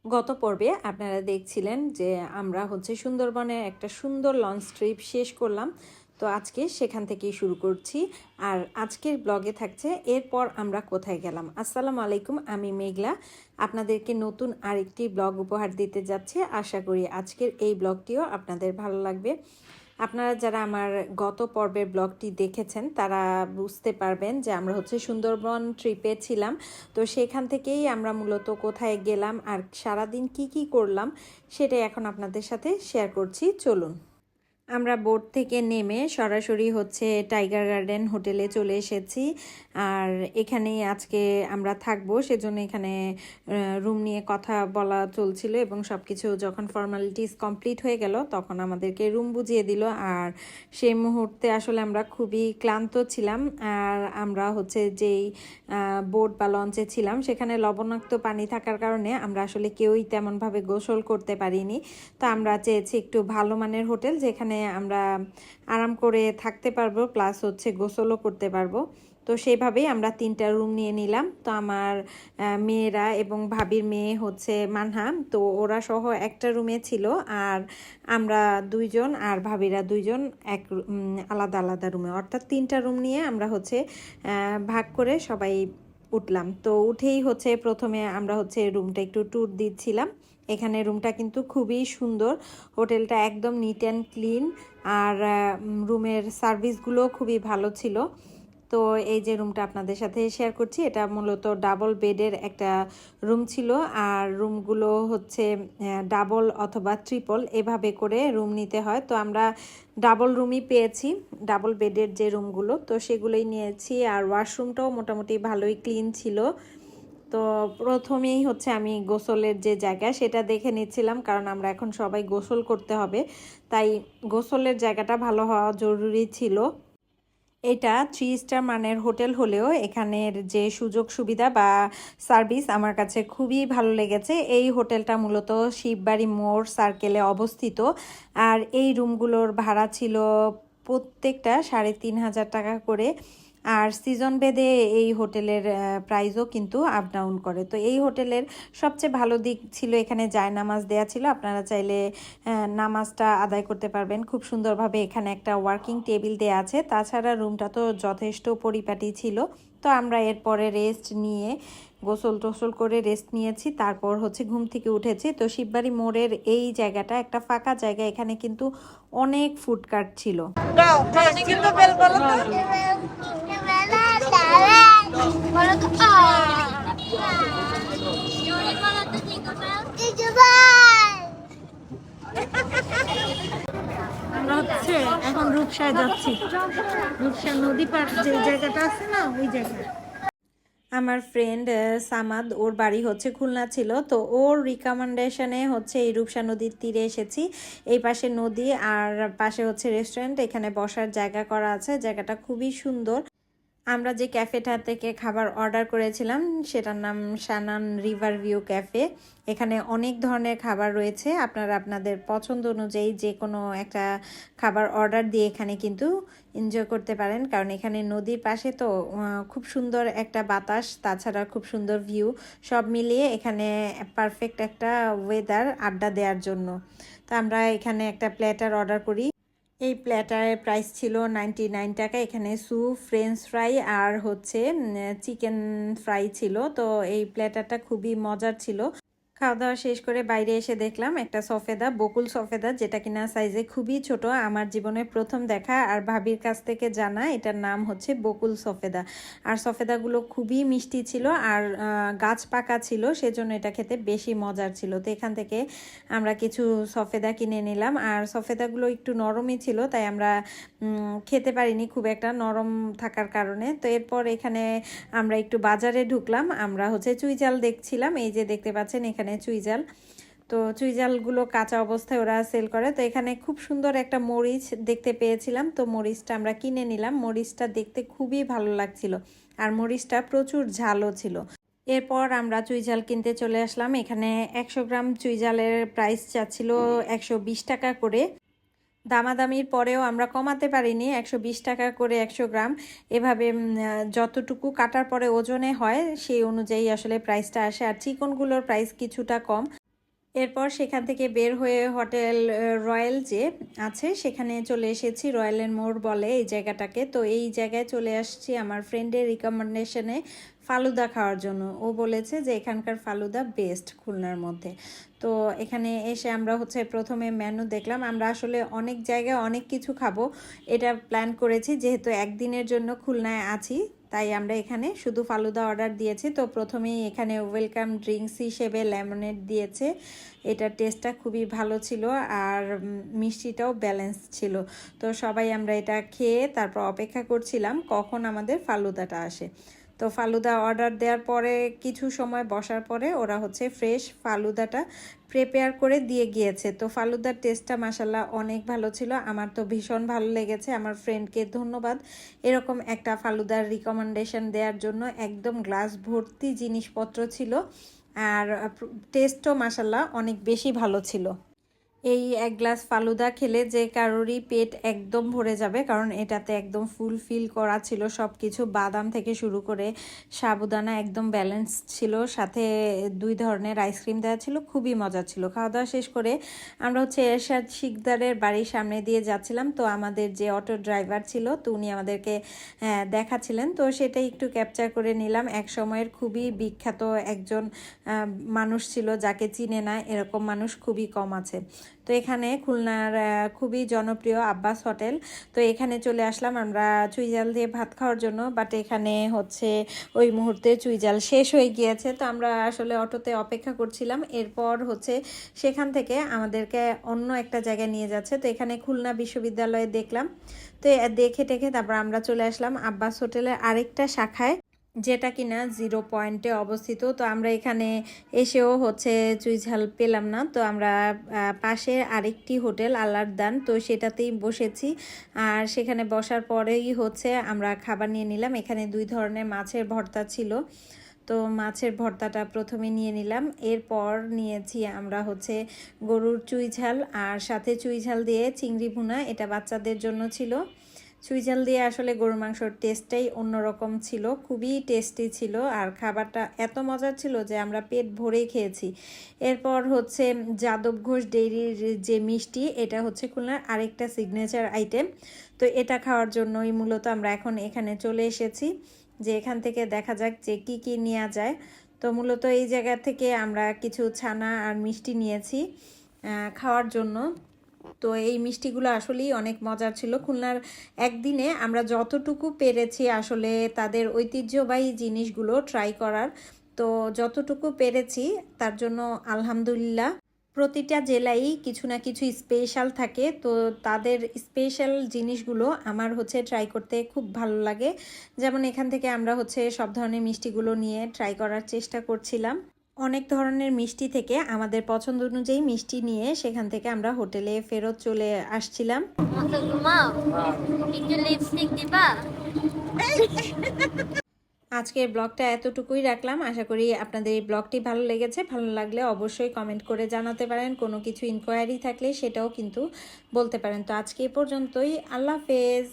গত পর্বে আপনারা দেখছিলেন যে আমরা সুন্দরবনে একটা সুন্দর লঞ্চ ট্রিপ শেষ করলাম। তো আজকে সেখান থেকেই শুরু করছি। আর আজকের ব্লগে থাকছে এরপর আমরা কোথায় গেলাম। আসসালামু আলাইকুম, আমি মেঘলা আপনাদেরকে নতুন আরেকটি ব্লগ উপহার দিতে যাচ্ছি। আশা করি আজকের এই ব্লগটিও আপনাদের ভালো লাগবে। আপনারা যারা আমার গত পর্বের ব্লগটি দেখেছেন তারা বুঝতে পারবেন যে আমরা সুন্দরবন ট্রিপে ছিলাম। তো সেখান থেকেই আমরা মূলত কোথায় গেলাম আর সারাদিন কি করলাম সেটাই এখন আপনাদের সাথে শেয়ার করছি, চলুন। আমরা বোট থেকে নেমে সরাসরি টাইগার গার্ডেন হোটেলে চলে এসেছি। আর এখানেই আজকে আমরা থাকবো, সেজন্য এখানে রুম নিয়ে কথা বলা চলছিল এবং সব কিছু যখন ফর্মালিটিস কমপ্লিট হয়ে গেল তখন আমাদেরকে রুম বুঝিয়ে দিল। আর সেই মুহূর্তে আসলে আমরা খুবই ক্লান্ত ছিলাম। আর আমরা যেই বোট বা লঞ্চে ছিলাম সেখানে লবণাক্ত পানি থাকার কারণে আমরা আসলে কেউই তেমনভাবে গোসল করতে পারিনি। তো আমরা চেয়েছি একটু ভালো মানের হোটেল যেখানে আমরা আরাম করে থাকতে পারবো, প্লাস গোসলও করতে পারবো। তো সেইভাবেই আমরা 3টা রুম নিয়ে নিলাম। তো আমার মেয়েরা এবং ভাবির মেয়ে মানহা, তো ওরা সহ একটা রুমে ছিল। আর আমরা 2জন আর ভাবিরা 2জন এক আলাদা আলাদা রুমে, অর্থাৎ 3টা রুম নিয়ে আমরা ভাগ করে সবাই উঠলাম। তো উঠেই প্রথমে আমরা রুমটা একটু ট্যুর দিচ্ছিলাম। এখানে রুমটা কিন্তু খুবই সুন্দর, হোটেলটা একদম নিট অ্যান্ড ক্লিন। আর রুমের সার্ভিসগুলো খুবই ভালো ছিল। তো এই যে রুমটা আপনাদের সাথে শেয়ার করছি, এটা মূলত ডাবল বেডের একটা রুম ছিল। আর রুমগুলো ডাবল অথবা ট্রিপল এভাবে করে রুম নিতে হয়। তো আমরা ডাবল রুমই পেয়েছি, ডাবল বেডের যে রুমগুলো, তো সেগুলোই নিয়েছি। আর ওয়াশরুমটাও মোটামুটি ভালোই ক্লিন ছিল। তো প্রথমেই আমি গোসলের যে জায়গা সেটা দেখে নিচ্ছিলাম, কারণ আমরা এখন সবাই গোসল করতে হবে, তাই গোসলের জায়গাটা ভালো হওয়া জরুরি ছিল। এটা 3 স্টার মানের হোটেল হলেও এখানের যে সুযোগ সুবিধা বা সার্ভিস আমার কাছে খুবই ভালো লেগেছে। এই হোটেলটা মূলত শিববাড়ি মোড় সার্কেলে অবস্থিত। আর এই রুমগুলোর ভাড়া ছিল প্রত্যেকটা 3,500 টাকা করে। আর সিজন ভেদে এই হোটেলের প্রাইসও কিন্তু আপ ডাউন করে। তো এই হোটেলের সবচেয়ে ভালো দিক ছিল এখানে জায়নামাজ দেয়া ছিল, আপনারা চাইলে নামাজটা আদায় করতে পারবেন খুব সুন্দরভাবে। এখানে একটা ওয়ার্কিং টেবিল দেয়া আছে। তাছাড়া রুমটা তো যথেষ্ট পরিপাটি ছিল। তো আমরা এরপরে রেস্ট নিয়ে গোসল টোসল করে রেস্ট নিয়েছি, তারপর ঘুম থেকে উঠেছি। তো শিববাড়ি মোড়ের এই জায়গাটা একটা ফাঁকা জায়গা, এখানে কিন্তু অনেক ফুড কার্ট ছিল। আমরা এখন রূপসায় যাচ্ছি। রূপসা নদী পার যে জায়গাটা আছে না, ওই জায়গায়। আমার ফ্রেন্ড সামাদ, ওর বাড়ি খুলনা ছিল। তো ওর রিকমেন্ডেশনে এই রূপসা নদীর তীরে এসেছি। এই পাশে নদী আর পাশে রেস্টুরেন্ট, এখানে বসার জায়গা করা আছে। জায়গাটা খুবই সুন্দর। আমরা যে ক্যাফেটা থেকে খাবার অর্ডার করেছিলাম সেটার নাম শানান রিভার ভিউ ক্যাফে। এখানে অনেক ধরনের খাবার রয়েছে, আপনারা আপনাদের পছন্দ অনুযায়ী যে কোনো একটা খাবার অর্ডার দিয়ে এখানে কিন্তু এনজয় করতে পারেন, কারণ এখানে নদীর পাশে তো খুব সুন্দর একটা বাতাস, তাছাড়া খুব সুন্দর ভিউ, সব মিলিয়ে এখানে পারফেক্ট একটা ওয়েদার আড্ডা দেওয়ার জন্য। তো আমরা এখানে একটা প্ল্যাটার অর্ডার করি। এই প্ল্যাটারের প্রাইস ছিল 99 টাকা। এখানে স্যুপ, ফ্রেঞ্চ ফ্রাই আর চিকেন ফ্রাই ছিল। তো এই প্ল্যাটারটা খুবই মজার ছিল। খাওয়া দাওয়া শেষ করে বাইরে এসে দেখলাম একটা সফেদা, বকুল সফেদা, যেটা কিনা সাইজে খুবই ছোট, আমার জীবনে প্রথম দেখা। আর ভাবির কাছ থেকে জানা এটার নাম বকুল সফেদা। আর সফেদাগুলো খুবই মিষ্টি ছিল আর গাছ পাকা ছিল, সেজন্য এটা খেতে বেশি মজার ছিল। তো এখান থেকে আমরা কিছু সফেদা কিনে নিলাম। আর সফেদাগুলো একটু নরমই ছিল, তাই আমরা খেতে পারিনি খুব একটা নরম থাকার কারণে। তো এরপর এখানে আমরা একটু বাজারে ঢুকলাম। আমরা চুই জাল দেখছিলাম, এই যে দেখতে পাচ্ছেন এখানে চুই জাল। তো চুই জালগুলো কাঁচা অবস্থায় ওরা সেল করে। তো এখানে খুব সুন্দর একটা মরিচ দেখতে পেয়েছিলাম, তো মরিচটা আমরা কিনে নিলাম। মরিচটা দেখতে খুবই ভালো লাগছিল আর মরিচটা প্রচুর ঝালও ছিল। এরপর আমরা চুই ঝাল কিনতে চলে আসলাম। এখানে 100 গ্রাম চুই ঝালের প্রাইস চাচ্ছিল 120 টাকা করে। দামাদামির পরেও আমরা কমাতে পারিনি, 120 টাকা করে 100 গ্রাম। এভাবে যতটুকু কাটার পরে ওজনে হয় সেই অনুযায়ী আসলে প্রাইসটা আসে। আর চিকনগুলোর প্রাইস কিছুটা কম। এরপর সেখান থেকে বের হয়ে হোটেল রয়্যাল যে আছে সেখানে চলে এসেছি। রয়্যালের মোড় বলে এই জায়গাটাকে। তো এই জায়গায় চলে আসছি আমার ফ্রেন্ডের রিকমেন্ডেশনে ফালুদা খাওয়ার জন্য। ও বলেছে যে এখানকার ফালুদা বেস্ট খুলনার মধ্যে। তো এখানে এসে আমরা হচ্ছে প্রথমে মেনু দেখলাম। আমরা আসলে অনেক জায়গায় অনেক কিছু খাবো এটা প্ল্যান করেছি, যেহেতু একদিনের জন্য খুলনায় আছি তাই আমরা এখানে শুধু ফালুদা অর্ডার দিয়েছি। তো প্রথমেই এখানে ওয়েলকাম ড্রিঙ্কস হিসেবে লেমনেড দিয়েছে। এটার টেস্টটা খুবই ভালো ছিল আর মিষ্টিটাও ব্যালেন্স ছিল। তো সবাই আমরা এটা খেয়ে তারপর অপেক্ষা করছিলাম কখন আমাদের ফালুদাটা আসে। তো ফালুদা অর্ডার দেওয়ার পরে কিছু সময় বসার পরে ওরা হচ্ছে ফ্রেশ ফালুদাটা প্রিপেয়ার করে দিয়ে গিয়েছে। তো ফালুদার টেস্টটা মাশাল্লাহ অনেক ভালো ছিল। আমার তো ভীষণ ভালো লেগেছে। আমার ফ্রেন্ডকে ধন্যবাদ এরকম একটা ফালুদার রিকমেন্ডেশন দেওয়ার জন্য। একদম গ্লাস ভর্তি জিনিসপত্র ছিল আর টেস্টও মাশাল্লাহ অনেক বেশি ভালো ছিল। এই এক গ্লাস ফালুদা খেলে যে কারোরই পেট একদম ভরে যাবে, কারণ এটাতে একদম ফুলফিল করা ছিল সব কিছু। বাদাম থেকে শুরু করে সাবুদানা একদম ব্যালেন্স ছিল, সাথে 2 ধরনের আইসক্রিম দেওয়া ছিল। খুবই মজা ছিল। খাওয়া দাওয়া শেষ করে আমরা হচ্ছে এরশাদ শিকদারের বাড়ির সামনে দিয়ে যাচ্ছিলাম। তো আমাদের যে অটো ড্রাইভার ছিল তো উনি আমাদেরকে দেখাচ্ছিলেন, তো সেটাই একটু ক্যাপচার করে নিলাম। এক সময়ের খুবই বিখ্যাত একজন মানুষ ছিল, যাকে চিনে না এরকম মানুষ খুবই কম আছে। তো এখানে খুলনার খুবই জনপ্রিয় আব্বাস হোটেল। তো এখানে চলে আসলাম আমরা চুইঝাল দিয়ে ভাত খাওয়ার জন্য, বাট এখানে হচ্ছে ওই মুহূর্তে চুইঝাল শেষ হয়ে গিয়েছে। তো আমরা আসলে অটোতে অপেক্ষা করছিলাম। এরপর হচ্ছে সেখান থেকে আমাদেরকে অন্য একটা জায়গায় নিয়ে যাচ্ছে। তো এখানে খুলনা বিশ্ববিদ্যালয়ে দেখলাম। তো দেখে টেখে তারপর আমরা চলে আসলাম আব্বাস হোটেলের আরেকটা শাখায়, যেটা কিনা 0 পয়েন্টে অবস্থিত। তো আমরা এখানে এসেও হচ্ছে চুইঝাল পেলাম না। তো আমরা পাশের আরেকটি হোটেল আল্লাহর দান, তো সেটাতেই বসেছি। আর সেখানে বসার পরেই হচ্ছে আমরা খাবার নিয়ে নিলাম। এখানে 2 ধরনের মাছের ভর্তা ছিল। তো মাছের ভর্তাটা প্রথমে নিয়ে নিলাম। এরপর নিয়েছি আমরা হচ্ছে গরুর চুইঝাল আর সাথে চুইঝাল দিয়ে চিংড়ি ভুনা। এটা বাচ্চাদের জন্য ছিল। চুইঝাল দিয়ে আসলে গরুর মাংসর টেস্টটাই অন্যরকম ছিল, খুবই টেস্টি ছিল আর খাবারটা এত মজার ছিল যে আমরা পেট ভরেই খেয়েছি। এরপর হচ্ছে যাদব ঘোষ ডেইরির যে মিষ্টি, এটা হচ্ছে খুলনার আরেকটা সিগনেচার আইটেম। তো এটা খাওয়ার জন্যই মূলত আমরা এখন এখানে চলে এসেছি, যে এখান থেকে দেখা যাক যে কি কি নেওয়া যায়। তো মূলত এই জায়গা থেকে আমরা কিছু ছানা আর মিষ্টি নিয়েছি খাওয়ার জন্য। তো এই মিষ্টিগুলো আসলেই অনেক মজার ছিল। খুলনার একদিনে আমরা যতটুকু পেরেছি আসলে তাদের ঐতিহ্যবাহী জিনিসগুলো ট্রাই করার, তো যতটুকু পেরেছি তার জন্য আলহামদুলিল্লাহ। প্রতিটা জেলায় কিছু না কিছু স্পেশাল থাকে, তো তাদের স্পেশাল জিনিসগুলো আমার হচ্ছে ট্রাই করতে খুব ভালো লাগে। যেমন এখান থেকে আমরা হচ্ছে সব ধরনের মিষ্টিগুলো নিয়ে ট্রাই করার চেষ্টা করছিলাম। অনেক ধরনের মিষ্টি থেকে আমাদের পছন্দ অনুযায়ী মিষ্টি নিয়ে সেখান থেকে আমরা হোটেলে ফেরত চলে আসছিলাম। আজকের ব্লগটা এতটুকুই রাখলাম। আশা করি আপনাদের এই ব্লগটি ভালো লেগেছে। ভালো লাগলে অবশ্যই কমেন্ট করে জানাতে পারেন। কোনো কিছু ইনকোয়ারি থাকলে সেটাও কিন্তু বলতে পারেন। তো আজকে এ পর্যন্তই। আল্লাহ হাফেজ।